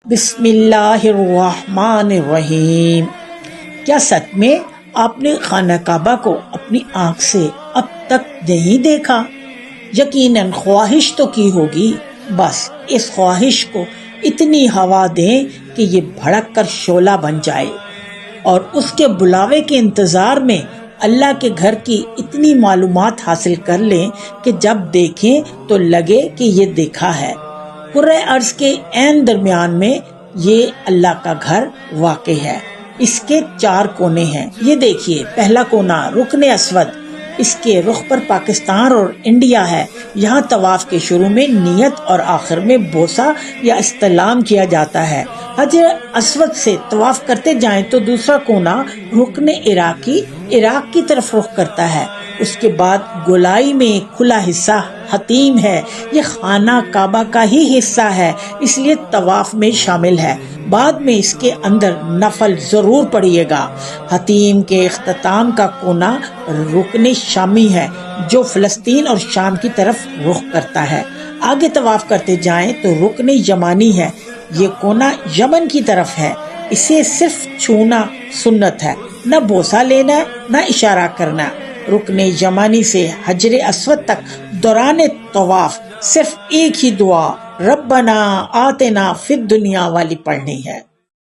بسم اللہ الرحمن الرحیم۔ کیا سچ میں آپ نے خانہ کعبہ کو اپنی آنکھ سے اب تک نہیں دیکھا؟ یقیناً خواہش تو کی ہوگی، بس اس خواہش کو اتنی ہوا دیں کہ یہ بھڑک کر شعلہ بن جائے، اور اس کے بلاوے کے انتظار میں اللہ کے گھر کی اتنی معلومات حاصل کر لیں کہ جب دیکھیں تو لگے کہ یہ دیکھا ہے۔ کرۂ ارض کے عین درمیان میں یہ اللہ کا گھر واقع ہے۔ اس کے 4 کونے ہیں۔ یہ دیکھیے، پہلا کونا رکن اسود، اس کے رخ پر پاکستان اور انڈیا ہے۔ یہاں طواف کے شروع میں نیت اور آخر میں بوسہ یا استلام کیا جاتا ہے۔ حجر اسود سے طواف کرتے جائیں تو دوسرا کونا رکن عراقی، عراق کی طرف رخ کرتا ہے۔ اس کے بعد گولائی میں کھلا حصہ حتیم ہے، یہ خانہ کعبہ کا ہی حصہ ہے، اس لیے طواف میں شامل ہے۔ بعد میں اس کے اندر نفل ضرور پڑھیے گا۔ حتیم کے اختتام کا کونا رکن شامی ہے، جو فلسطین اور شام کی طرف رخ کرتا ہے۔ آگے طواف کرتے جائیں تو رکن یمانی ہے، یہ کونا یمن کی طرف ہے۔ اسے صرف چھونا سنت ہے، نہ بوسہ لینا نہ اشارہ کرنا۔ رکن یمانی سے حجر اسود تک دوران طواف صرف ایک ہی دعا ربنا آتنا فی الدنیا والی پڑھنی ہے۔